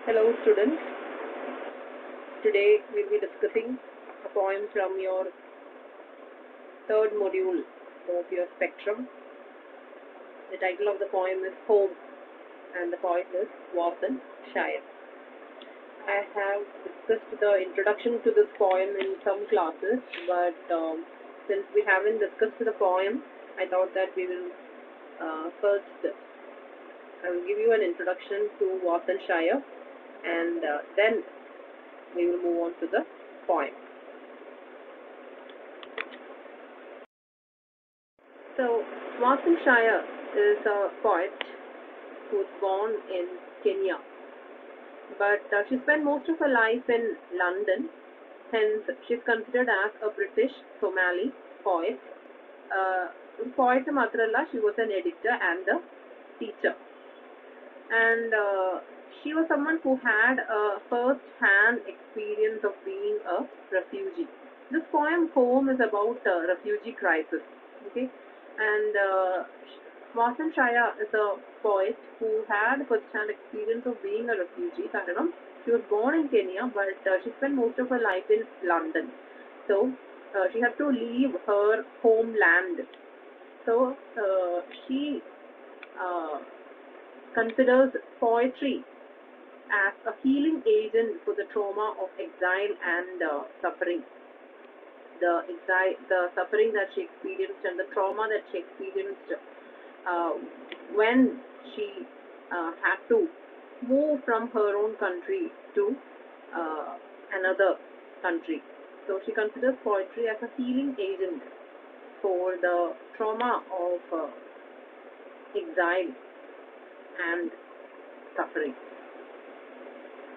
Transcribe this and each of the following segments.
Hello students, today we will be discussing a poem from your third module of your spectrum. The title of the poem is Home and the poet is Warsan Shire. I have discussed the introduction to this poem in some classes, but since we haven't discussed the poem, I thought that we will first I will give you an introduction to Warsan Shire and then we will move on to the poem. So, Warsan Shire is a poet who was born in Kenya, but she spent most of her life in London. Hence, she is considered as a British Somali poet. Poet Matralla, she was an editor and a teacher. And she was someone who had a first-hand experience of being a refugee. This poem, Home, is about refugee crisis. Okay, and Warsan Shire is a poet who had first-hand experience of being a refugee. She was born in Kenya, but she spent most of her life in London. So she had to leave her homeland. So she considers poetry as a healing agent for the trauma of exile and suffering. The suffering that she experienced and the trauma that she experienced when she had to move from her own country to another country. So she considers poetry as a healing agent for the trauma of exile and suffering.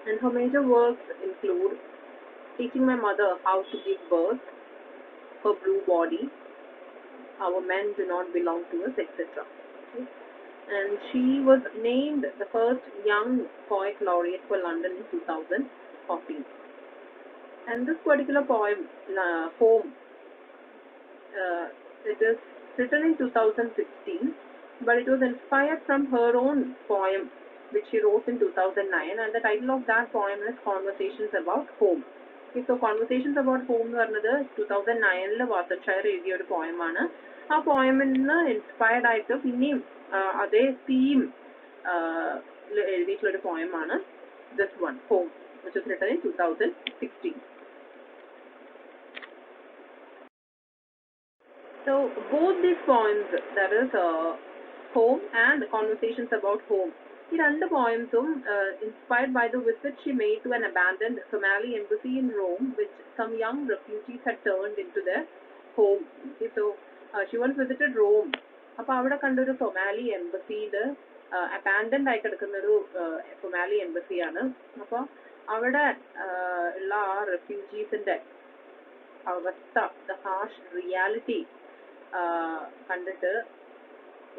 And her major works include Teaching My Mother How to Give Birth, Her Blue Body, Our Men Do Not Belong to Us, etc. Okay. And she was named the first young poet laureate for London in 2014. And this particular poem, Home, it is written in 2016, but it was inspired from her own poem which she wrote in 2009, and the title of that poem is Conversations About Home. Okay, so Conversations About Home എന്ന് പറഞ്ഞത് 2009 വാസൻ ഷയർ എഴുതിയ ഒരു പോയമാണ്. ആ പോയമിൽ നിന്ന് inspired ആയിട്ട് പിന്നെയും അതേ theme എഴുതിയിട്ടുള്ള ഒരു പോയമാണ് this one home, which was written in 2016. So both these poems, that is Home and Conversations About Home, ഈ രണ്ട് പോയംസും inspired by the visit she made to an abandoned Somali embassy in Rome, which some young refugees had turned into their home. Okay, so she once visited Rome. അപ്പോൾ അവിടെ കണ്ടൊരു Somali എംബസിയിൽ abandoned ആയി കിടക്കുന്ന ഒരു Somali എംബസിയാണ്. അപ്പോൾ അവിടെ ഉള്ള ആ റെഫ്യൂജീസിന്റെ അവസ്ഥ, ദ ഹാർഷ് റിയാലിറ്റി കണ്ടിട്ട്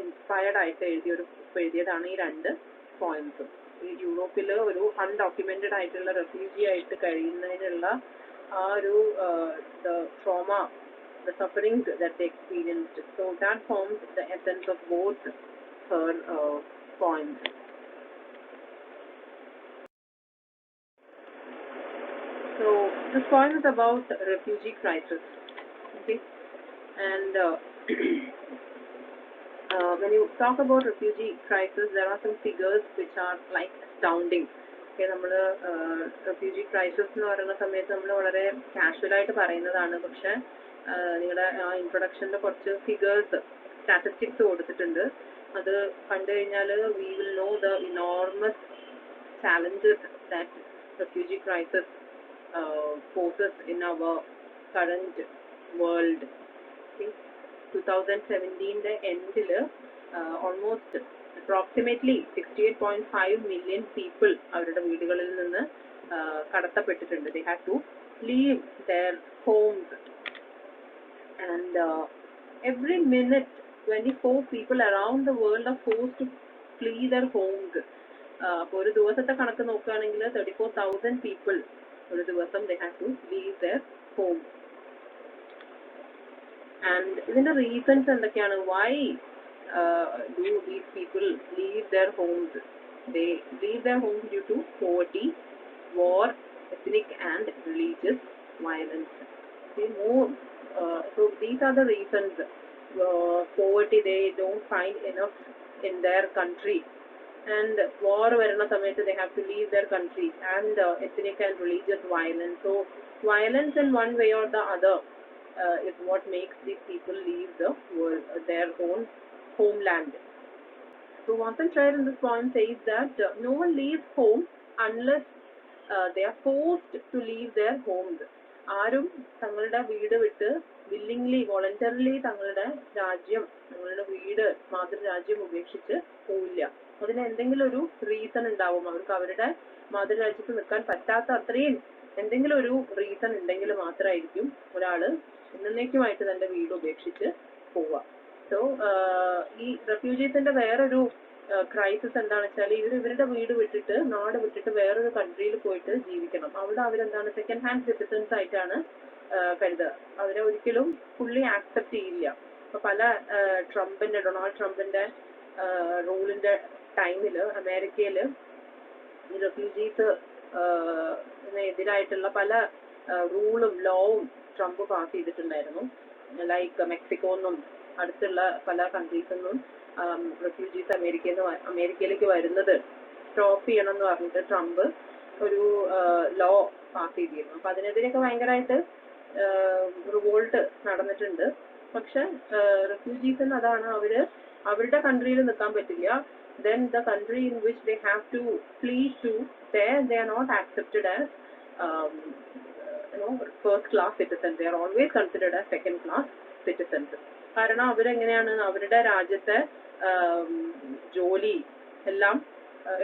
ഇൻസ്പയർഡ് ആയിട്ട് എഴുതിയതാണ് ഈ രണ്ട് പോയിന്റ്സും. ഈ യൂറോപ്പിൽ ഒരു അൺഡോക്യുമെന്റഡ് ആയിട്ടുള്ള റെഫ്യൂജി ആയിട്ട് കഴിയുന്നതിനുള്ള ആ ഒരു trauma, the suffering that they experienced. So that forms the essence of both her poems. So this poem is about refugee crisis. Okay, and when you talk about refugee crisis, there are some figures which are like astounding. Okay, നമ്മൾ refugee crisis എന്ന് പറയുന്ന സമയത്ത് നമ്മൾ വളരെ casual ആയിട്ട് പറയുന്നതാണ്. പക്ഷെ നിങ്ങളുടെ ആ ഇൻട്രൊഡക്ഷനിൽ കുറച്ച് ഫിഗേഴ്സ്, സ്റ്റാറ്റിസ്റ്റിക്സ് കൊടുത്തിട്ടുണ്ട്. അത് കണ്ടു കഴിഞ്ഞാൽ we will know the enormous challenges that refugee crisis poses in our current world. Okay. 2017 എൻഡിൽ ഓൾമോസ്റ്റ് അപ്രോക്സിമേറ്റ്ലി 68.5 million people അവരുടെ വീടുകളിൽ നിന്ന് കടത്തപ്പെട്ടിട്ടുണ്ട്. They had to leave their homes, and every minute 24 people around the world are forced to flee their homes. അപ്പോൾ ഒരു ദിവസത്തെ കണക്ക് നോക്കുകയാണെങ്കിൽ 34,000 people ഒരു ദിവസം they had to leave their homes. And ഇതിന്റെ റീസൺസ് എന്തൊക്കെയാണ്? Why do these people leave their homes? They leave their homes due to poverty, war, ethnic and religious violence. Okay, more. So these are the reasons. Poverty, they don't find enough in their country, and war varana samayathu they have to leave their country, and ethnic and religious violence. So violence in one way or the other is what makes these people leave the world, their own homeland. So Warsan Shire in this poem says that no one leaves home unless they are forced to leave their homes. ആരും തങ്ങളുടെ വീട് വിട്ട് willingly voluntarily തങ്ങളുടെ രാജ്യം, തങ്ങളുടെ വീട്, മാതൃരാജ്യം ഉപേക്ഷിച്ച് പോവില്ല. അതിന് എന്തെങ്കിലും ഒരു റീസൺ ഉണ്ടാവും. അവർക്ക് അവരുടെ മാതൃരാജ്യത്ത് നിൽക്കാൻ പറ്റാത്ത അത്രയും എന്തെങ്കിലും ഒരു റീസൺ ഉണ്ടെങ്കിൽ മാത്രമായിരിക്കും ഒരാള് എന്നേക്കുമായിട്ട് തന്റെ വീട് ഉപേക്ഷിച്ച് പോവുക. സോ ഈ റെഫ്യൂജീസിന്റെ വേറൊരു ക്രൈസിസ് എന്താണെന്ന് വെച്ചാൽ ഇവരുടെ വീട് വിട്ടിട്ട്, നാട് വിട്ടിട്ട് വേറൊരു കൺട്രിയിൽ പോയിട്ട് ജീവിക്കണം. അവിടെ അവരെന്താണ് സെക്കൻഡ് ഹാൻഡ് സിറ്റിസൺസ് ആയിട്ടാണ് കരുതുക. അവരെ ഒരിക്കലും ഫുള്ളി ആക്സെപ്റ്റ് ചെയ്യില്ല. അപ്പൊ പല ഡൊണാൾഡ് ട്രംപിന്റെ റൂളിന്റെ ടൈമിൽ അമേരിക്കയിൽ ഈ റെഫ്യൂജീസ് എതിരായിട്ടുള്ള പല റൂളും ലോവും ട്രംപ് പാസ് ചെയ്തിട്ടുണ്ടായിരുന്നു. ലൈക്ക് മെക്സിക്കോന്നും അടുത്തുള്ള പല കൺട്രീസൊന്നും റെഫ്യൂജീസ് അമേരിക്കയിലേക്ക് വരുന്നത് സ്റ്റോപ്പ് ചെയ്യണം എന്ന് പറഞ്ഞിട്ട് ട്രംപ് ഒരു ലോ പാസ് ചെയ്തിരുന്നു. അപ്പൊ അതിനെതിരെയൊക്കെ ഭയങ്കരമായിട്ട് റിവോൾട്ട് നടന്നിട്ടുണ്ട്. പക്ഷെ റെഫ്യൂജീസിന് അതാണ്, അവരുടെ കൺട്രിയിൽ നിൽക്കാൻ പറ്റില്ല. then the country in which they have to flee to, there they are not accepted as first class citizens. They are always considered as second class citizens. കാരണം അവരെങ്ങനെയാണ് അവരുടെ രാജ്യത്തെ ജോലി എല്ലാം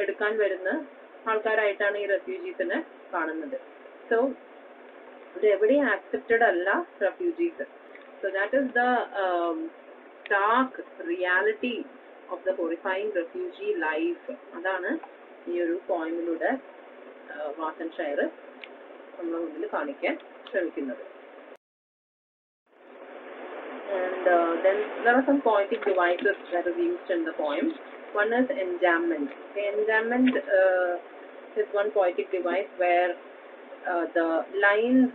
എടുക്കാൻ വരുന്ന ആൾക്കാരായിട്ടാണ് ഈ റെഫ്യൂജീസിനെ കാണുന്നത്. സോ ഇതെവിടെയും ആക്സെപ്റ്റഡ് അല്ല refugees. So that is the stark reality of the horrifying refugee life. അതാണ് ഈ ഒരു പോയിമിലൂടെ വാസൻ ഷയർ നമ്മുടെ മുന്നിൽ കാണിക്കാൻ ശ്രമിക്കുന്നത്. And then there are some poetic devices that are used in the poem. One is enjambment. The enjambment is one poetic device where the lines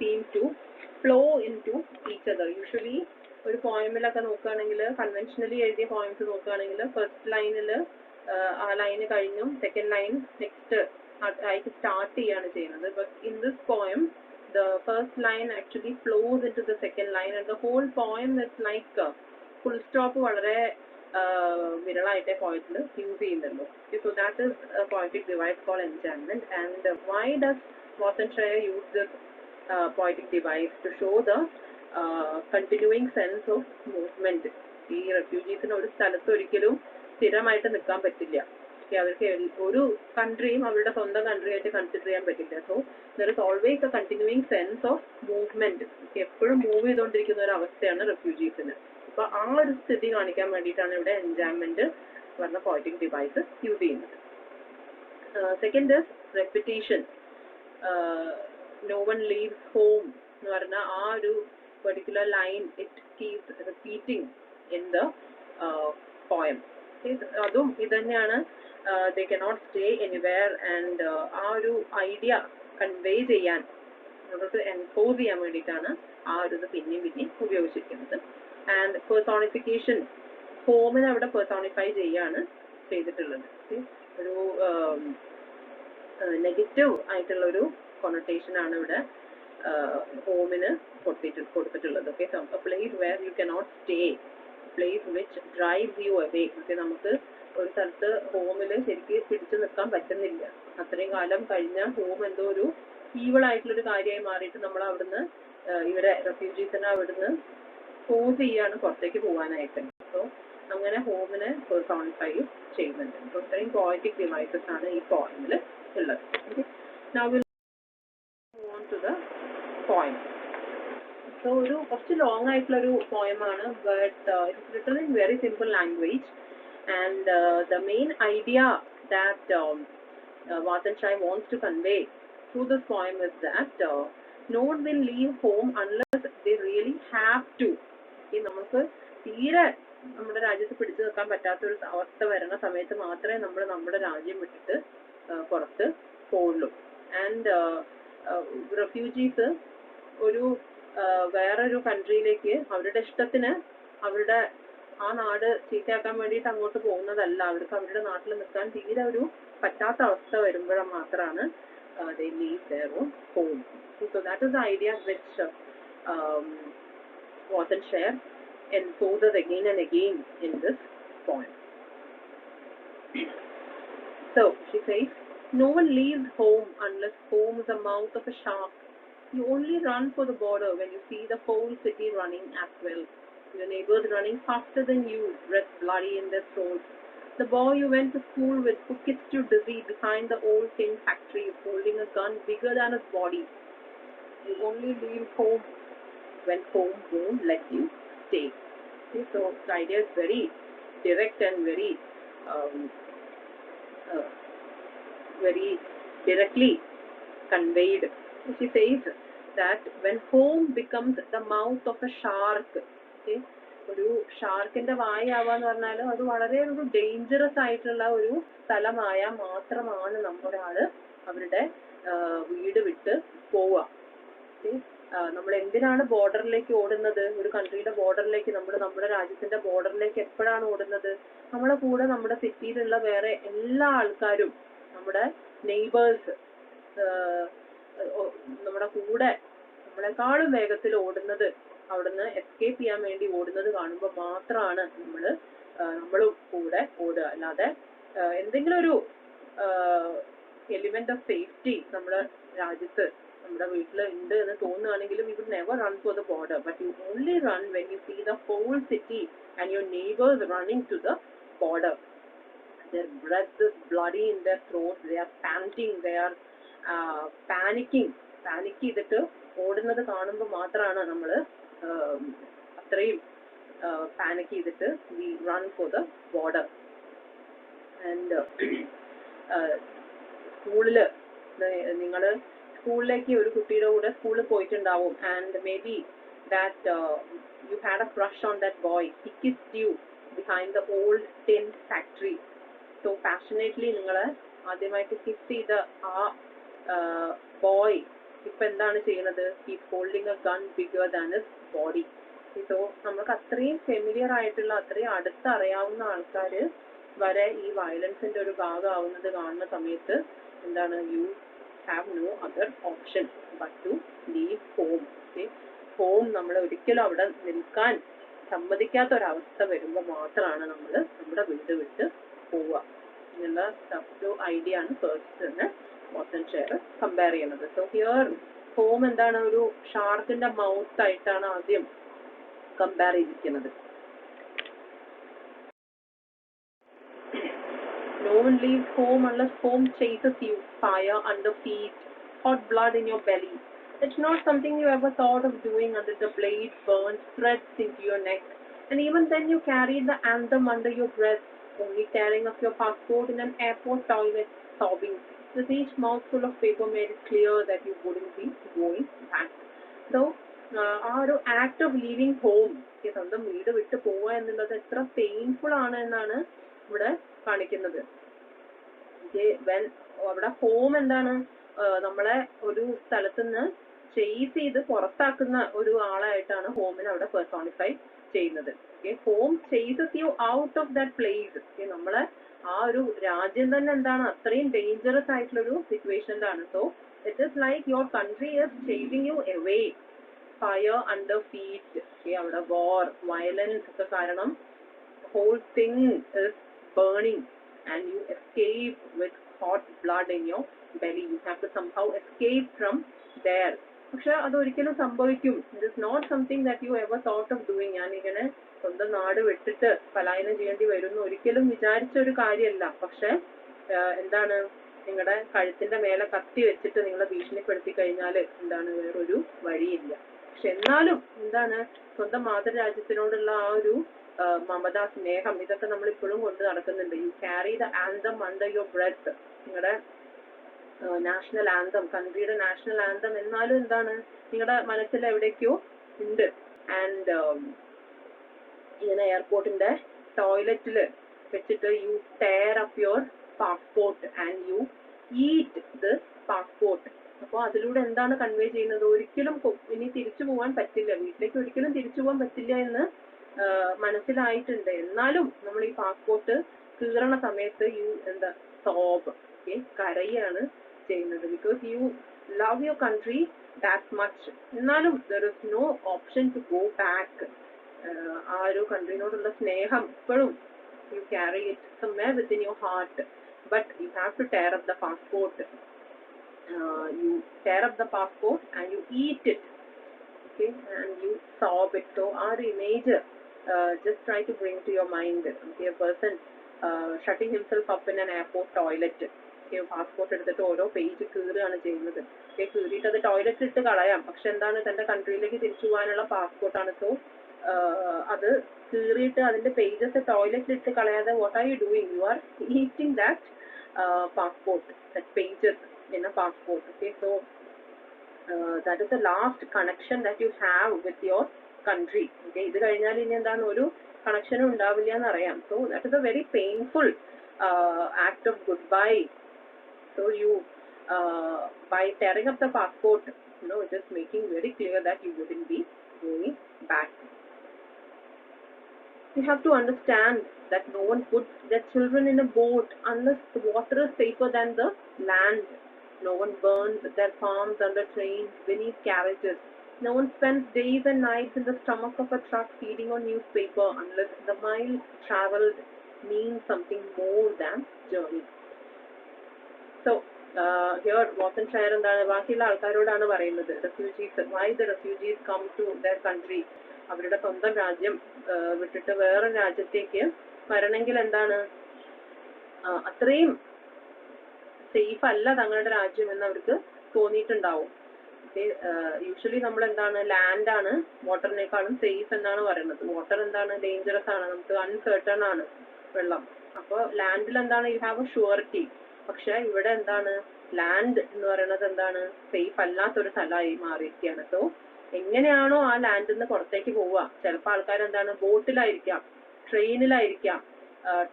seem to flow into each other. Usually ഒരു പോയമിലൊക്കെ നോക്കുകയാണെങ്കിൽ, conventionally എഴുതിയ poems നോക്കുകയാണെങ്കിൽ, first ലൈനിൽ ആ line കഴിഞ്ഞും second line next ആയിട്ട് start ചെയ്യാണ് ചെയ്യുന്നത്. But in this poem the first line actually flows into the second line, and the whole poem is like full stop വളരെ വിരളായിട്ടേ പോയറ്റിൽ യൂസ് ചെയ്യുന്നുള്ളൂ. So that is a poetic device called enchantment. And why does Warsan Shire use this poetic device? To show the continuing sense of movement. ഈ റെഫ്യൂജീസിന് ഒരു സ്ഥലത്ത് ഒരിക്കലും സ്ഥിരമായിട്ട് നിൽക്കാൻ പറ്റില്ല. അവർക്ക് ഒരു കൺട്രിയും അവരുടെ സ്വന്തം കൺട്രി ആയിട്ട് കൺസിഡർ ചെയ്യാൻ പറ്റില്ല. So there is always A continuing sense of movement. എപ്പോഴും മൂവ് ചെയ്തുകൊണ്ടിരിക്കുന്ന ഒരു അവസ്ഥയാണ് റെഫ്യൂജീസിന്. അപ്പൊ ആ ഒരു സ്ഥിതി കാണിക്കാൻ വേണ്ടിയിട്ടാണ് ഇവിടെ എൻജായ്മെന്റ് പറഞ്ഞ പോയറ്റിക് ഡിവൈസ് യൂസ് ചെയ്യുന്നത്. Second is repetition. No one leaves home എന്ന് പറഞ്ഞ ആ ഒരു particular line, it keeps repeating in the poem. അതും ഇതന്നെയാണ്, they cannot stay anywhere, and ആ ഒരു ഐഡിയ കൺവേ ചെയ്യാൻ, നമുക്ക് എൻപോസ് ചെയ്യാൻ വേണ്ടിയിട്ടാണ് ആ ഒരു ഇത് പിന്നെയും ഉപയോഗിച്ചിരിക്കുന്നത്. ആൻഡ് പേഴ്സോണിഫിക്കേഷൻ, ഹോമിനെ അവിടെ പേഴ്സോണിഫൈ ചെയ്യാണ് ചെയ്തിട്ടുള്ളത്. ഒരു നെഗറ്റീവ് ആയിട്ടുള്ള ഒരു കൊണോട്ടേഷൻ ആണ് ഇവിടെ ഹോമിന് കൊടുത്തിട്ടുള്ളത്. Okay, a place where you cannot stay, a place which drives you away. Okay, നമുക്ക് ഒരു സ്ഥലത്ത് ഹോമിൽ ശരിക്കും പിടിച്ചു നിൽക്കാൻ പറ്റുന്നില്ല. അത്രയും കാലം കഴിഞ്ഞ ഹോം എന്തോ ഒരു ഈവിൾ ആയിട്ടുള്ളൊരു കാര്യമായി മാറിയിട്ട് നമ്മൾ അവിടുന്ന് ഇവരെ റെഫ്യൂജീസിനെ അവിടുന്ന് ഫോഴ്സ് ചെയ്യാണ് പുറത്തേക്ക് പോകാനായിട്ട്. സോ അങ്ങനെ ഹോമിനെ പേഴ്സോണിഫൈ ചെയ്യുന്നുണ്ട്. സോ ഇത്രയും പോയറ്റിക് ഡിവൈസസ് ആണ് ഈ പോയിമിൽ ഉള്ളത്. Okay, now will move on to the poem. So ഒരു കുറച്ച് ലോങ് ആയിട്ടുള്ള ഒരു പോയമാണ്, but it's written in very simple language. And the main idea that Warsan Shire wants to convey through this poem is that no one will leave home unless they really have to. നമുക്ക് തീരെ നമ്മുടെ രാജ്യത്ത് പിടിച്ചു നിൽക്കാൻ പറ്റാത്തൊരു അവസ്ഥ വരുന്ന സമയത്ത് മാത്രമേ നമ്മൾ നമ്മുടെ രാജ്യം വിട്ടിട്ട് പുറത്ത് പോവുള്ളൂ. ആൻഡ് റെഫ്യൂജീസ് ഒരു വേറൊരു കൺട്രിയിലേക്ക് അവരുടെ ഇഷ്ടത്തിന് അവരുടെ ആ നാട് ചീത്തയാക്കാൻ വേണ്ടിയിട്ട് അങ്ങോട്ട് പോകുന്നതല്ല. അവർക്ക് അവരുടെ നാട്ടിൽ നിൽക്കാൻ തീരെ ഒരു പറ്റാത്ത അവസ്ഥ വരുമ്പോഴും മാത്രമാണ് they leave their own home. So that is the idea which Warsan Shire enforces again and again in this poem. So she says, no one leaves home unless home is the mouth of a shark. You only run for the border when you see the whole city running as well. Your neighbors running faster than you, breath bloody in their throats. The boy you went to school with who kissed you dizzy behind the old tin factory holding a gun bigger than his body. You only leave home when home won't let you stay. Okay, so the idea is very direct and very directly conveyed. She says that when home becomes the mouth of a shark, okay, ഒരു ഷാർക്കിന്റെ വായാവാന്ന് പറഞ്ഞാൽ അത് വളരെ ഒരു dangerous ആയിട്ടുള്ള ഒരു സ്ഥലമായാൽ മാത്രമാണ് നമ്മളൊരാള് അവരുടെ വീട് വിട്ട് പോവുക. നമ്മൾ എന്തിനാണ് ബോർഡറിലേക്ക് ഓടുന്നത്? ഒരു കൺട്രിയുടെ ബോർഡറിലേക്ക് നമ്മുടെ രാജ്യത്തിന്റെ ബോർഡറിലേക്ക് എപ്പോഴാണ് ഓടുന്നത്? നമ്മളെ കൂടെ നമ്മുടെ സിറ്റിയിലുള്ള വേറെ എല്ലാ ആൾക്കാരും, നമ്മുടെ നെയ്ബേഴ്സ്, നമ്മുടെ കൂടെ നമ്മളെക്കാളും വേഗത്തിൽ ഓടുന്നത്, അവിടുന്ന് എസ്കേപ്പ് ചെയ്യാൻ വേണ്ടി ഓടുന്നത് കാണുമ്പോൾ മാത്രമാണ് നമ്മളും കൂടെ ഓടുക. അല്ലാതെ എന്തെങ്കിലും ഒരു എലിമെന്റ് ഓഫ് സേഫ്റ്റി നമ്മുടെ രാജ്യത്ത് നമ്മുടെ വീട്ടിൽ ഉണ്ട് എന്ന് തോന്നുകയാണെങ്കിലും you would never run for the border, but you only run when you see the whole city and your neighbors running to the border. Their breath is bloody in their throats, they are panting, they are panicking. Panic ചെയ്തിട്ട് ഓടുന്നത് കാണുമ്പോൾ മാത്രമാണ് നമ്മൾ അത്രയും panic ചെയ്തിട്ട് we run for the border. And സ്കൂളിൽ നിങ്ങൾ സ്കൂളിലേക്ക് ഒരു കുട്ടിയുടെ കൂടെ സ്കൂളിൽ പോയിട്ടുണ്ടാവും. And may be that you had a crush on that boy. He kissed you behind the old tin factory. So passionately നിങ്ങൾ ആദ്യമായിട്ട് കിസ് ചെയ്ത ആ ബോയ് ഇപ്പൊ എന്താണ് ചെയ്യുന്നത്? He's holding a gun bigger than his body. So നമുക്ക് അത്രയും familiar ആയിട്ടുള്ള, അത്രയും അടുത്തറിയാവുന്ന ആൾക്കാർ വരെ ഈ വയലൻസിന്റെ ഒരു ഭാഗമാവുന്നത് കാണുന്ന സമയത്ത് എന്താണ്? You have no other option but to leave home. Home നമ്മൾ ഒരിക്കലും അവിടെ നിൽക്കാൻ സമ്മതിക്കാത്ത ഒരവസ്ഥ വരുമ്പോൾ മാത്രമാണ് നമ്മൾ നമ്മുടെ വീട് വിട്ട് പോവുക എന്നുള്ള ഒരു ഐഡിയ ആണ് ഫസ്റ്റ് തന്നെ വാട്സൺ ഷെയർ കമ്പയർ ചെയ്യുന്നത്. സോ ഹിയർ ഹോം എന്താണ്? ഒരു ഷാർക്കിന്റെ മൗത്ത് ആയിട്ടാണ് ആദ്യം കമ്പയർ ചെയ്തിരിക്കുന്നത്. No one leaves home unless home chases you, fire under feet, hot blood in your belly. It's not something you ever thought of doing until the blade burns threads into your neck. And even then you carried the anthem under your breath, only tearing up your passport in an airport toilet, sobbing. With each mouthful of paper made it clear that you wouldn't be going back. So, ആ ഒരു act of living home, സ്വന്തം വീട് വിട്ട് പോവുക എന്നുള്ളത് എത്ര painful ആണ് എന്നാണ് ഇവിടെ കാണിക്കുന്നത്. അവിടെ ഹോം എന്താണ്? നമ്മളെ ഒരു സ്ഥലത്ത് നിന്ന് ചേസ് ചെയ്ത് പുറത്താക്കുന്ന ഒരു ആളായിട്ടാണ് ഹോമിനെ അവിടെ പെർസോണിഫൈ ചെയ്യുന്നത്. Home chases you out of that place. നമ്മളെ ആ ഒരു രാജ്യം തന്നെ എന്താണ്? അത്രയും ഡേഞ്ചറസ് ആയിട്ടുള്ളൊരു സിറ്റുവേഷനിലാണ്. So it is like your country is chasing you away, fire under feet. അവിടെ വാർ, വയലൻസ് ഒക്കെ കാരണം whole thing is burning and you escape with hot blood in your belly. You have to somehow escape from there. പക്ഷെ അതൊരിക്കലും സംഭവിക്കും. It is not something that you ever thought of doing. ഞാൻ ഇങ്ങനെ സ്വന്തം നാട് വിട്ടിട്ട് പലായനം ചെയ്യേണ്ടി വരുന്നു ഒരിക്കലും വിചാരിച്ച ഒരു കാര്യമല്ല. പക്ഷെ എന്താണ്? നിങ്ങളുടെ കഴുത്തിന്റെ മേലെ കത്തി വെച്ചിട്ട് നിങ്ങളെ ഭീഷണിപ്പെടുത്തി കഴിഞ്ഞാൽ എന്താണ്? വേറൊരു വഴിയില്ല. പക്ഷെ എന്നാലും എന്താണ്? സ്വന്തം മാതൃരാജ്യത്തിനോടുള്ള ആ ഒരു മമത, സ്നേഹം, ഇതൊക്കെ നമ്മൾ ഇപ്പോഴും കൊണ്ട് നടക്കുന്നുണ്ട്. You carry the anthem under your breath. നിങ്ങളുടെ നാഷണൽ ആന്തം, കൺട്രിയുടെ നാഷണൽ ആന്തം എന്നാലും എന്താണ്? നിങ്ങളുടെ മനസ്സിൽ എവിടേക്കോ ഉണ്ട്. ആൻഡ് ഇങ്ങനെ എയർപോർട്ടിന്റെ ടോയ്ലറ്റിൽ വെച്ചിട്ട് you tear up your passport and you eat this passport. അപ്പോൾ അതിലൂടെ എന്താണ് കൺവേ ചെയ്യുന്നത്? ഒരിക്കലും ഇനി തിരിച്ചു പോകാൻ പറ്റില്ല, വീട്ടിലേക്ക് ഒരിക്കലും തിരിച്ചു പോകാൻ പറ്റില്ല എന്ന് മനസ്സിലായിട്ടുണ്ട്. എന്നാലും നമ്മൾ ഈ പാസ്പോർട്ട് കീറണ സമയത്ത് യു എന്താ സോബ്, കരയാണ് ചെയ്യുന്നത്. Because you love your country that much. എന്നാലും there is no option to go back. ആ ഒരു കൺട്രീനോടുള്ള സ്നേഹം ഇപ്പോഴും you carry it somewhere within your heart, but you have to tear up the passport. You tear up the passport and you eat it, okay, and you sob it. So our image, just try to bring to your mind, okay, a person shutting himself up in an airport toilet. Okay, passport എടുത്തിട്ട് ഓരോ page കീറുകയാണ് ചെയ്യുന്നത്. കീറിയിട്ട് അത് ടോയ്ലറ്റിൽ ഇട്ട് കളയാം, പക്ഷെ എന്താണ്, തന്റെ കൺട്രിയിലേക്ക് തിരിച്ചു പോകാനുള്ള പാസ്പോർട്ടാണ്. സോ അത് കീറിയിട്ട് അതിന്റെ പേജസ് ടോയ്ലറ്റിൽ ഇട്ട് കളയാതെ what are you doing? You are eating that passport, that pages in a passport. Okay, so that is the last connection that you have with your country. Okay, ഇത് കഴിഞ്ഞാൽ ഇനി എന്താണ്, ഒരു കണക്ഷനും ഉണ്ടാവില്ല എന്നറിയാം. So that is a very painful act of goodbye. So you by tearing up the passport, it is making very clear that you wouldn't be going back. You have to understand that no one puts their children in a boat unless the water is safer than the land. No one burns their farms under trains beneath carriages. No one spends days and nights in the stomach of a truck feeding on newspaper unless the miles traveled means something more than journey. So here Warsan Shire എന്താണ് ബാക്കിയുള്ള ആൾക്കാരോടാണ് പറയുന്നത്. Refugees, why the refugees come to their country? അവരുടെ സ്വന്തം രാജ്യം വിട്ടിട്ട് വേറെ രാജ്യത്തേക്ക് വരണമെങ്കിൽ എന്താണ്, അത്രയും സേഫ് അല്ല തങ്ങളുടെ രാജ്യം എന്ന് അവർക്ക് തോന്നിയിട്ടുണ്ടാവും. യൂഷ്വലി നമ്മൾ എന്താണ്, ലാൻഡ് ആണ് വാട്ടറിനേക്കാളും സേഫ് എന്നാണ് പറയുന്നത്. വാട്ടർ എന്താണ്, ഡേഞ്ചറസ് ആണ്, നമുക്ക് അൺസേർട്ടൺ ആണ് വെള്ളം. അപ്പോൾ ലാൻഡിൽ എന്താണ്, യു ഹാവ് എ ഷുവറിറ്റി. പക്ഷെ ഇവിടെ എന്താണ്, ലാൻഡ് എന്ന് പറയുന്നത് എന്താണ്, സേഫ് അല്ലാത്തൊരു സ്ഥലമായി മാറിയിരിക്കുകയാണ്. സോ എങ്ങനെയാണോ ആ ലാൻഡിൽ നിന്ന് പുറത്തേക്ക് പോവുക, ചിലപ്പോൾ ആൾക്കാർ എന്താണ്, ബോട്ടിലായിരിക്കാം, ട്രെയിനിലായിരിക്കാം,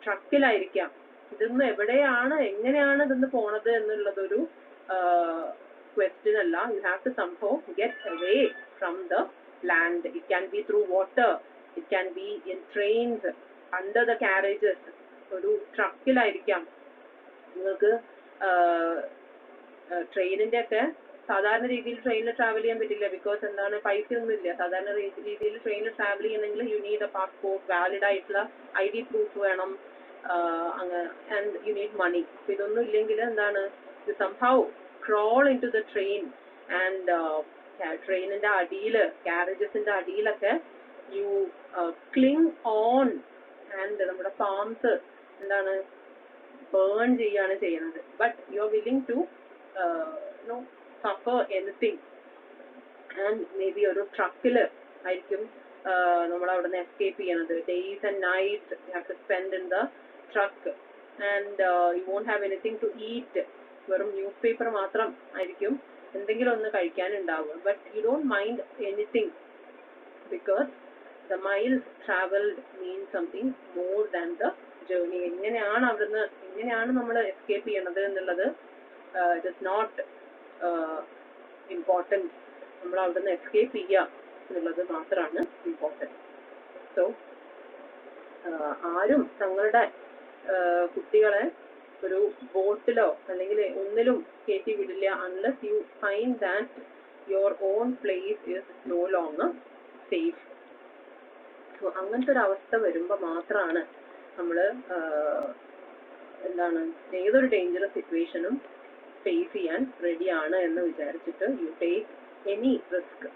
ട്രക്കിലായിരിക്കാം. ഇതൊന്നും എവിടെയാണ്, എങ്ങനെയാണ് ഇതൊന്ന് പോണത് എന്നുള്ളതൊരു question അല്ല. You have to somehow get away from the land. It can be through water, it can be in trains, under the carriages, ഒരു ട്രക്കിലായിരിക്കാം. നിങ്ങൾക്ക് ട്രെയിനിന്റെ ഒക്കെ സാധാരണ രീതിയിൽ ട്രെയിനിൽ ട്രാവൽ ചെയ്യാൻ പറ്റില്ല. ബിക്കോസ് എന്താണ്, പൈസ ഒന്നും ഇല്ല. സാധാരണ രീതിയിൽ ട്രെയിനിൽ ട്രാവൽ ചെയ്യണമെങ്കിൽ you need a passport, valid ആയിട്ടുള്ള ID പ്രൂഫ് വേണം, ആൻഡ് യു നീഡ് മണി. അപ്പൊ ഇതൊന്നും ഇല്ലെങ്കിൽ എന്താണ്, you somehow crawl into the train and ട്രെയിനിന്റെ അടിയിൽ, കാരേജസിന്റെ അടിയിലൊക്കെ യു ക്ലിങ് ഓൺ ആൻഡ് നമ്മുടെ പാംസ് എന്താണ്, ബേൺ ചെയ്യാണ് ചെയ്യുന്നത്. But you are willing to suffer anything. And maybe ഒരു ട്രക്കിൽ ആയിരിക്കും നമ്മൾ അവിടെ നിന്ന് എസ്കേപ്പ് ചെയ്യണത്. Days and nights you have to spend in the truck and you won't have anything to eat. വെറും ന്യൂസ് പേപ്പർ മാത്രം ആയിരിക്കും എന്തെങ്കിലും ഒന്ന് കഴിക്കാനുണ്ടാവുക. But you don't mind anything because the miles travelled means something more than the journey. എങ്ങനെയാണ് അവിടുന്ന്, എങ്ങനെയാണ് നമ്മൾ എസ്കേപ്പ് ചെയ്യണത് എന്നുള്ളത് ഇറ്റ് ഇസ് നോട്ട് ഇമ്പോർട്ടൻറ്റ്. നമ്മൾ അവിടുന്ന് എസ്കേപ്പ് ചെയ്യുക എന്നുള്ളത് മാത്രമാണ് ഇമ്പോർട്ടൻറ്റ്. സോ ആരും തങ്ങളുടെ കുട്ടികളെ ഒരു ബോട്ടിലോ അല്ലെങ്കിൽ ഒന്നിലും കയറ്റി വിടില്ല unless you find that your own place is no longer safe. So അങ്ങനത്തെ ഒരു അവസ്ഥ വരുമ്പോൾ മാത്രമാണ് നമ്മൾ എന്താണ്, ഏതൊരു ഡേഞ്ചറസ് സിറ്റുവേഷനും ഫേസ് ചെയ്യാൻ റെഡിയാണ് എന്ന് വിചാരിച്ചിട്ട് you take any risk.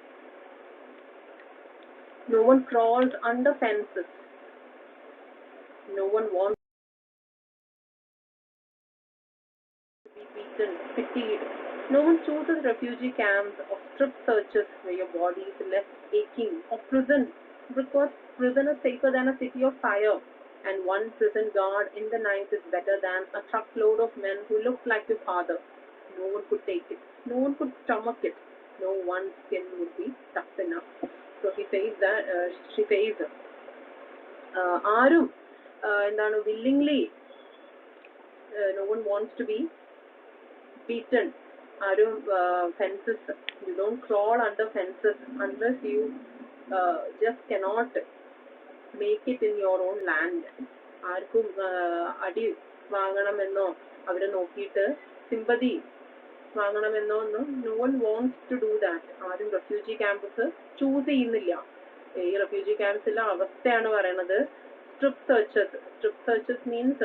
No one crawls under fences. No one wants to be beaten, pitied. No one chooses refugee camps or strip searches where your body is left aching, or prison, because prison is safer than a city of fire, and one prison guard in the night is better than a truckload of men who look like your father. No one could take it. No one could stomach it. No one's skin would be tough enough. So he says that she says ആരും എന്താണ് willingly no one wants to be beaten. ആരും fences, you don't crawl under fences unless you just cannot make it in your own land. ആർക്കും അടി വാങ്ങണമെന്നോ അവരെ നോക്കിയിട്ട് sympathy വാങ്ങണമെന്നോ ഒന്നും no one wants to do that. ആരും refugee camps choose ചെയ്യുന്നില്ല. ഈ refugee camps അവസ്ഥയാണ് പറയുന്നത് strip searches means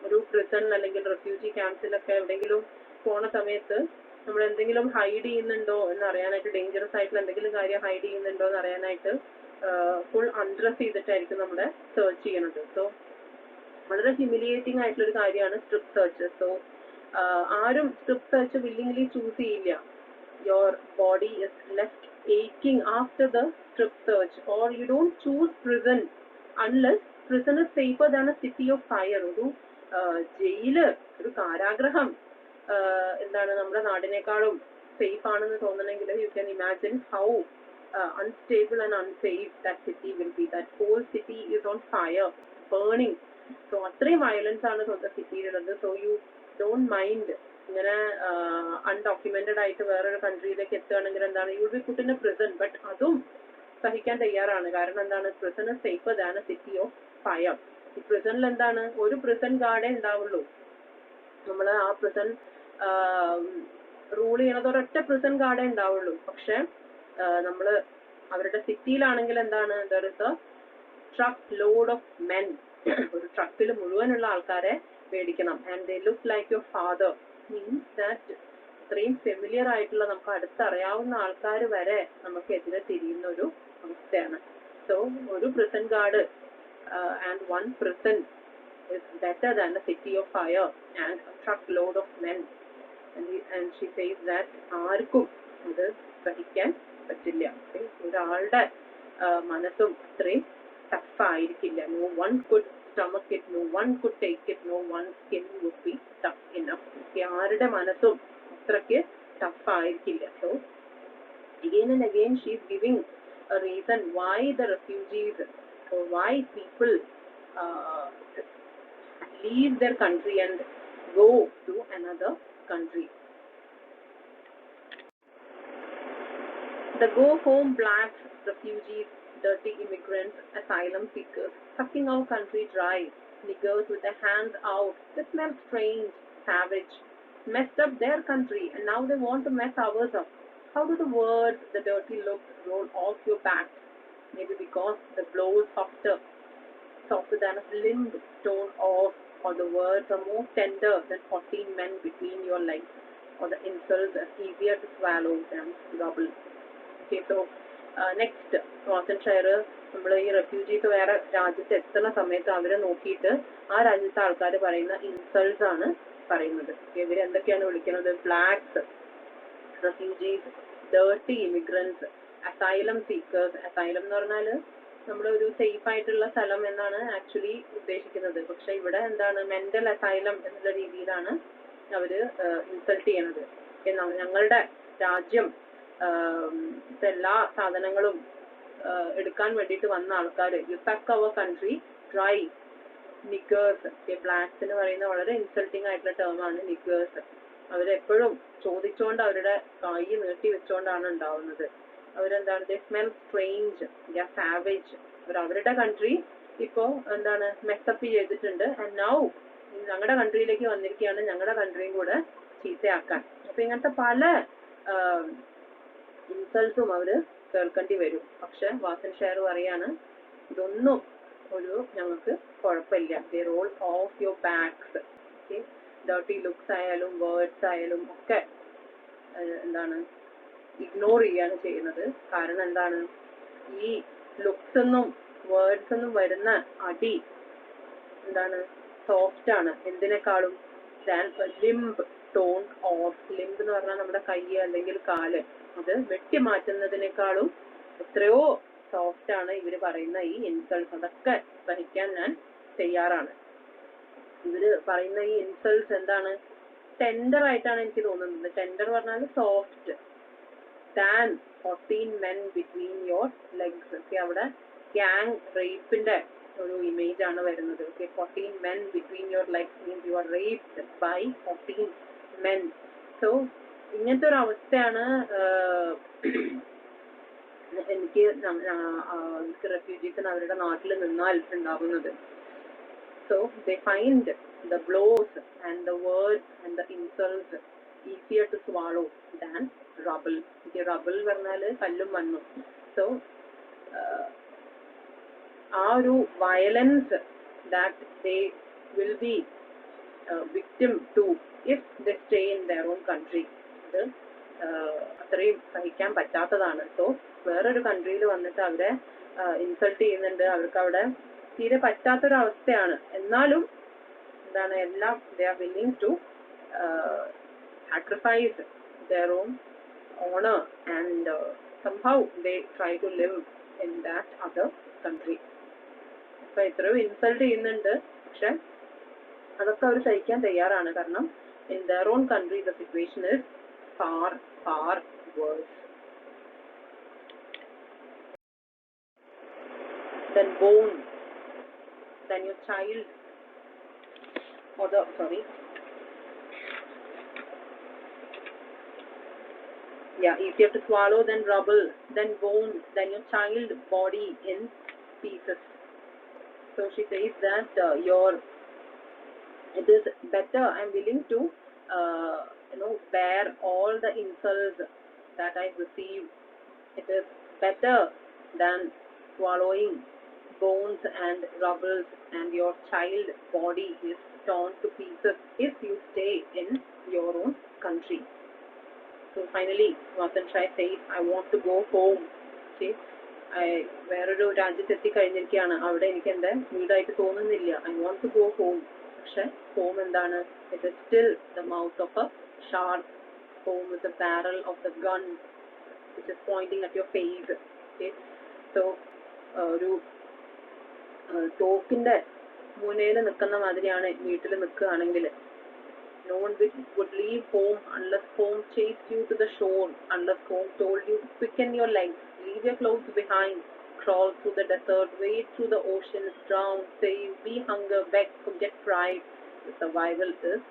ഒരു prison അല്ലെങ്കിൽ refugee campsലൊക്കെ എവിടെയെങ്കിലും പോണ സമയത്ത് നമ്മൾ എന്തെങ്കിലും ഹൈഡ് ചെയ്യുന്നുണ്ടോ എന്ന് അറിയാനായിട്ട്, ഡേഞ്ചറസ് ആയിട്ടുള്ള എന്തെങ്കിലും കാര്യം ഹൈഡ് ചെയ്യുന്നുണ്ടോ എന്ന് അറിയാനായിട്ട് ഫുൾ അൺഡ്രസ് ചെയ്തിട്ടായിരിക്കും നമ്മളെ സെർച്ച് ചെയ്യണത്. സോ വളരെ ഹ്യൂമിലിയേറ്റിംഗ് ആയിട്ടുള്ള ഒരു കാര്യമാണ് സ്ട്രിപ്പ് സെർച്ച്. സോ ആരും സ്ട്രിപ്പ് സെർച്ച് വില്ലിംഗ്ലി ചൂസ് ചെയ്യില്ല. Your body is left aching after the strip search, or you don't choose prison unless prison is safer than a city of fire. ഒരു ജയില്, ഒരു കാരാഗ്രഹം എന്താണ് നമ്മുടെ നാടിനേക്കാളും സേഫ് ആണെന്ന് തോന്നണമെങ്കിൽ you can imagine how unstable and unsafe that city will be. That whole city is on fire, burning. So അത്രയും violence ആണ് സ്വന്തം സിറ്റിയിലുള്ളത്. സോ യു ഡോണ്ട് മൈൻഡ് ഇങ്ങനെ അൺഡോക്യുമെന്റഡ് ആയിട്ട് വേറൊരു കൺട്രിയിലേക്ക് എത്തുകയാണെങ്കിൽ എന്താണ്, you will be put in A prison. But അതും സഹിക്കാൻ തയ്യാറാണ്. കാരണം എന്താണ്, prison is safer than A city of fire. ഈ പ്രിസണിൽ എന്താണ്, ഒരു പ്രിസൺ ഗാർഡേ ഉണ്ടാവുള്ളൂ. നമ്മൾ ആ പ്രിസൺ റൂൾ ചെയ്യണത് ഒരൊറ്റ പ്രിസൺ ഗാർഡേ ഉണ്ടാവുള്ളൂ. പക്ഷെ നമ്മള് അവരുടെ സിറ്റിയിലാണെങ്കിൽ എന്താണ്, there is A truck load of men. ഒരു ട്രക്കിൽ മുഴുവനുള്ള ആൾക്കാരെ പേടിക്കണം. And they look like your father. Means that ഇത്രയും ഫെമിലിയർ ആയിട്ടുള്ള, നമുക്ക് അടുത്തറിയാവുന്ന ആൾക്കാർ വരെ നമുക്ക് എതിരെ തിരിയുന്ന ഒരു അവസ്ഥയാണ്. സോ ഒരു prison guard and one prison is better than a city of fire and a truckload of men. And she says that ആർക്കും അത് സഹിക്കാൻ പറ്റില്ല. ഒരാളുടെ മനസ്സും അത്രയും ടഫ് ആയിരിക്കില്ല. No one could stomach it, no one could take it, no one's skin would be tough enough. ആരുടെ മനസ്സും അത്രയ്ക്ക് ടഫ് ആയിരിക്കില്ല. So again and again she is giving a reason why the refugees, or why people leave their country and go to another country. The go home blacks, refugees, dirty immigrants, asylum seekers, sucking our country dry, niggers with their hands out, they smell strange, savage, messed up their country and now they want to mess ours up. How do the words, the dirty looks roll off your back? Maybe because the blow is softer than a limb torn off, or the words are more tender than 14 men between your legs, or the insults are easier to swallow than rubble. Okay, so next, Warsan Shire, നമ്മൾ ഈ refugees വേറെ രാജ്യത്ത് എത്തുന്ന സമയത്ത് അവരെ നോക്കിയിട്ട് ആ രാജ്യത്തെ ആൾക്കാർ പറയുന്ന ഇൻസൾട്ട്സ് ആണ് പറയുന്നത്. ഇവരെന്തൊക്കെയാണ് വിളിക്കുന്നത്? Blanks, refugees, dirty immigrants, asylum seekers. Asylum എന്ന് പറഞ്ഞാൽ നമ്മളൊരു സേഫ് ആയിട്ടുള്ള സ്ഥലം എന്നാണ് ആക്ച്വലി ഉദ്ദേശിക്കുന്നത്. പക്ഷെ ഇവിടെ എന്താണ്, മെന്റൽ അസൈലം എന്നുള്ള രീതിയിലാണ് അവര് ഇൻസൾട്ട് ചെയ്യണത്. ഞങ്ങളുടെ രാജ്യം എല്ലാ സാധനങ്ങളും എടുക്കാൻ വേണ്ടിയിട്ട് വന്ന ആൾക്കാർ, you suck our country dry, niggers. ബ്ലാക്സിന് പറയുന്ന വളരെ ഇൻസൾട്ടിങ് ആയിട്ടുള്ള ടേമാണ് നിഗേഴ്സ്. അവരെപ്പോഴും ചോദിച്ചുകൊണ്ട് അവരുടെ കൈ നീട്ടി വെച്ചുകൊണ്ടാണ് ഉണ്ടാവുന്നത്. അവരെന്താണ്, they smell strange, they are savage. അവരുടെ കൺട്രി ഇപ്പോ എന്താണ് മെസ്സപ്പ് ചെയ്തിട്ടുണ്ട്. ആൻഡ് നൗ ഞങ്ങളുടെ കൺട്രിയിലേക്ക് വന്നിരിക്കുകയാണ് ഞങ്ങളുടെ കൺട്രിയും കൂടെ ചീത്തയാക്കാൻ. അപ്പൊ ഇങ്ങനത്തെ പല ഇൻസൾട്ടും അവര് കേൾക്കേണ്ടി വരും. പക്ഷെ വാസൻ ഷെയർ പറയാണ്, ഇതൊന്നും ഒരു ഞങ്ങൾക്ക് കുഴപ്പമില്ല. They roll off your backs. Dirty looks ആയാലും വേർഡ്സ് ആയാലും ഒക്കെ എന്താണ് ഇഗ്നോർ ചെയ്യാണ് ചെയ്യുന്നത്. കാരണം എന്താണ്, ഈ ലുക്സ് ഒന്നും വേർഡ്സ് ഒന്നും വരുന്ന അടി എന്താണ് സോഫ്റ്റ് ആണ് എന്തിനേക്കാളും. ലിംബ് ടോൺ ഓഫ്, ലിംബ് എന്ന് പറഞ്ഞാൽ നമ്മുടെ കൈ അല്ലെങ്കിൽ കാല്, അത് വെട്ടി മാറ്റുന്നതിനേക്കാളും എത്രയോ സോഫ്റ്റ് ആണ് ഇവര് പറയുന്ന ഈ ഇൻസൾട്ട്സ്. അതൊക്കെ സഹിക്കാൻ ഞാൻ തയ്യാറാണ്. ഇവര് പറയുന്ന ഈ ഇൻസൾട്ട്സ് എന്താണ്, ടെൻഡർ ആയിട്ടാണ് എനിക്ക് തോന്നുന്നത്. ടെൻഡർ പറഞ്ഞാൽ soft. than 14 men between your legs. അവിടെ ഗ്യാങ് റേപ്പിന്റെ ഒരു ഇമേജ് ആണ് വരുന്നത്. Okay, 14 men between your legs means you are raped by 14 men. So ഇങ്ങനത്തെ ഒരു അവസ്ഥയാണ് എനിക്ക് റെഫ്യൂജീസിന് അവരുടെ നാട്ടിൽ നിന്നാൽ ഉണ്ടാകുന്നത്. So they find the blows and the words and the insults easier to swallow than rubble. Okay, rubble പറഞ്ഞാൽ കല്ലും മണ്ണും. So ആ ഒരു violence that they will be victim to if they stay in their own country, അത് അത്രയും സഹിക്കാൻ പറ്റാത്തതാണ്. So വേറൊരു കൺട്രിയിൽ വന്നിട്ട് അവരെ ഇൻസൾട്ട് ചെയ്യുന്നുണ്ട്, അവർക്ക് അവിടെ തീരെ പറ്റാത്തൊരവസ്ഥയാണ്. എന്നാലും എന്താണ്, എല്ലാം they are willing to sacrifice their own honor and somehow they try to live in that other country. അപ്പൊ എത്രയോ ഇൻസൾട്ട് ചെയ്യുന്നുണ്ട്, പക്ഷെ അതൊക്കെ അവർ സഹിക്കാൻ തയ്യാറാണ്. കാരണം in their own country the situation is far worse. Then bone, then your child or the easier to swallow than rubble, then bone, then your child body in pieces. So she says that it is better, I'm willing to bear all the insults that I receive. It is better than swallowing bones and rubbles and your child body is torn to pieces if you stay in your own country. So finally Warsan Shire says, I want to go home. Okay, വേറൊരു രാജ്യത്തെത്തി കഴിഞ്ഞിരിക്കുകയാണ്, അവിടെ എനിക്ക് എൻ്റെ വീടായിട്ട് തോന്നുന്നില്ല. I want to go home. പക്ഷെ home എന്താണ്? It is still the mouth of a shark. Home is the barrel of the gun which is pointing at your face. Okay, so ഒരു തോക്കിന്റെ മുനയിൽ നിൽക്കുന്ന മാതിരിയാണ് വീട്ടിൽ നിൽക്കുകയാണെങ്കിൽ. No one would leave home unless home chased you to the shore, unless home told you quicken your legs, leave your clothes behind, crawl through the desert, wade through the oceans, drown, save, be hunger, beg, forget pride. The survival is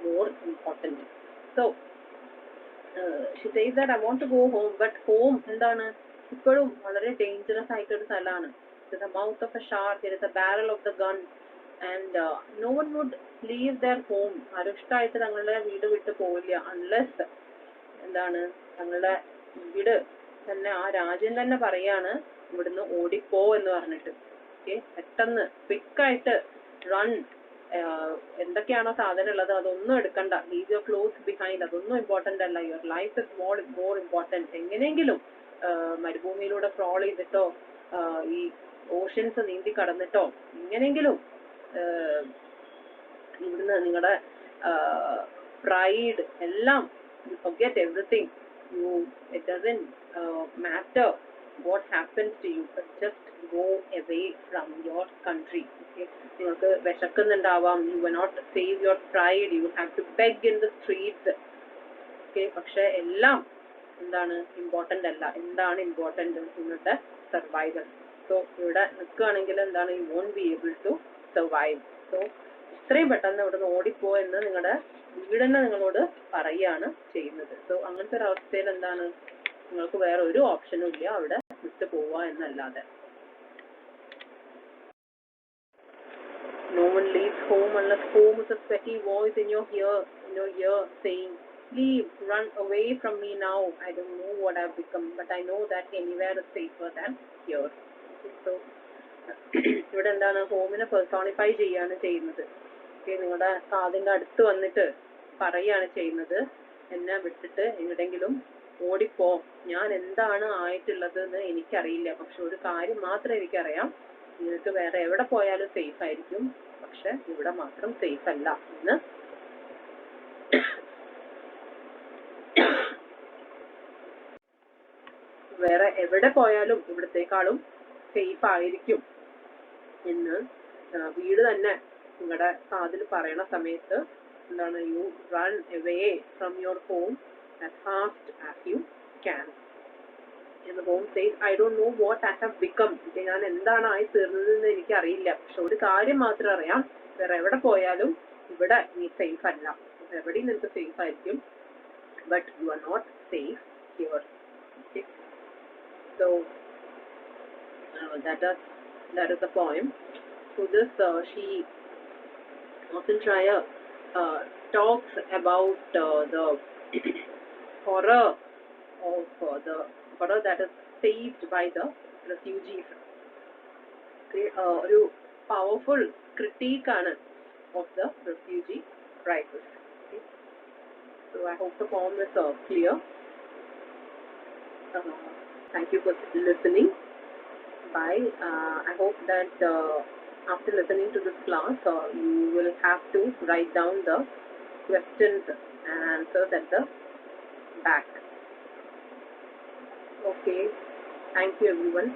more important. So she says that I want to go home, but home എന്താണ്, ഇപ്പോഴും വളരെ dangerous ആയിട്ടൊരു സ്ഥലമാണ്. It is the mouth of a shark, it is the barrel of the gun, and no one would leave their home. ആരും ഇഷ്ടമായിട്ട് തങ്ങളുടെ വീട് വിട്ട് പോവില്ല unless എന്താണ്, തങ്ങളുടെ വീട് തന്നെ, ആ രാജ്യം തന്നെ പറയാണ് ഇവിടുന്ന് ഓടിപ്പോ എന്ന് പറഞ്ഞിട്ട്. ഓക്കെ, പെട്ടെന്ന് ക്വിക്കായിട്ട് റൺ, എന്തൊക്കെയാണോ സാധനം ഉള്ളത് അതൊന്നും എടുക്കണ്ട, ലീവ് യുവർ ക്ലോത്ത്സ് ബിഹൈൻഡ്, അതൊന്നും ഇമ്പോർട്ടന്റ് അല്ല, your life is more important. എങ്ങനെയെങ്കിലും മരുഭൂമിയിലൂടെ ക്രോൾ ചെയ്തിട്ടോ ഈ ഓഷ്യൻസ് നീന്തി കടന്നിട്ടോ എങ്ങനെയെങ്കിലും ഇവിടുന്ന് നിങ്ങളുടെ pride എല്ലാം, you forget everything. It doesn't matter what happens to you, but just go away from your country. Okay, നിങ്ങൾക്ക് വിശക്കുന്നുണ്ടാവാം, you will not save your pride, you have to beg in the streets. Okay, പക്ഷെ എല്ലാം എന്താണ് important അല്ല. എന്താണ് important? നിങ്ങളുടെ survival. So ഇവിടെ നിൽക്കുകയാണെങ്കിൽ എന്താണ്, you won't be able to survive. So ഇത്രയും പെട്ടെന്ന് ഇവിടുന്ന് ഓടിപ്പോ എന്ന് നിങ്ങളുടെ വീടെന്നെ നിങ്ങളോട് പറയുകയാണ് ചെയ്യുന്നത്. സോ അങ്ങനത്തെ ഒരു അവസ്ഥയിൽ എന്താണ്, നിങ്ങൾക്ക് വേറെ ഒരു ഓപ്ഷനും ഇല്ല അവിടെ വിട്ടു പോവുക എന്നല്ലാതെ. No one leaves home unless home is a sweaty voice in your ear saying, leave, run away from me now. I don't know what I've become, but I know that anywhere is safer than here. So ഇവിടെ എന്താണ്, ഹോമിനെ personify ചെയ്യാണ് ചെയ്യുന്നത്. നിങ്ങളുടെ കാതിന്റെ അടുത്ത് വന്നിട്ട് പറയാണ് ചെയ്യുന്നത്, എന്നെ വിട്ടിട്ട് എവിടെങ്കിലും ഓടിപ്പോ, ഞാൻ എന്താണ് ആയിട്ടുള്ളത് എന്ന് എനിക്കറിയില്ല, പക്ഷെ ഒരു കാര്യം മാത്രം എനിക്കറിയാം, നിങ്ങൾക്ക് വേറെ എവിടെ പോയാലും സേഫ് ആയിരിക്കും, പക്ഷെ ഇവിടെ മാത്രം സേഫ് അല്ല എന്ന്. വേറെ എവിടെ പോയാലും ഇവിടത്തേക്കാളും സേഫ് ആയിരിക്കും എന്ന് വീട് തന്നെ നിങ്ങളുടെ കാതിൽ പറയണ സമയത്ത് എന്താണ്, you run away from your home as fast as you can. And the poem says, I don't know what I have become. ഞാൻ എന്താണ് ആയി തീർന്നതെന്ന് എനിക്ക് അറിയില്ല. പക്ഷെ ഒരു കാര്യം മാത്രം അറിയാം, വേറെ എവിടെ പോയാലും ഇവിടെ നീ സേഫ് അല്ല. എവിടെയും നിനക്ക് സേഫ് ആയിരിക്കും, but you are not safe here. Okay. So that is the poem. So this Warsan Shire talks about the horror of the horror that is faced by the refugees. Okay, ഒരു powerful critique ആണ് of the refugee crisis. Okay. So I hope the poem is clear. Thank you for listening. Bye. I hope that after listening to this class, you will have to write down the questions and answers at the back. Okay. Thank you, everyone.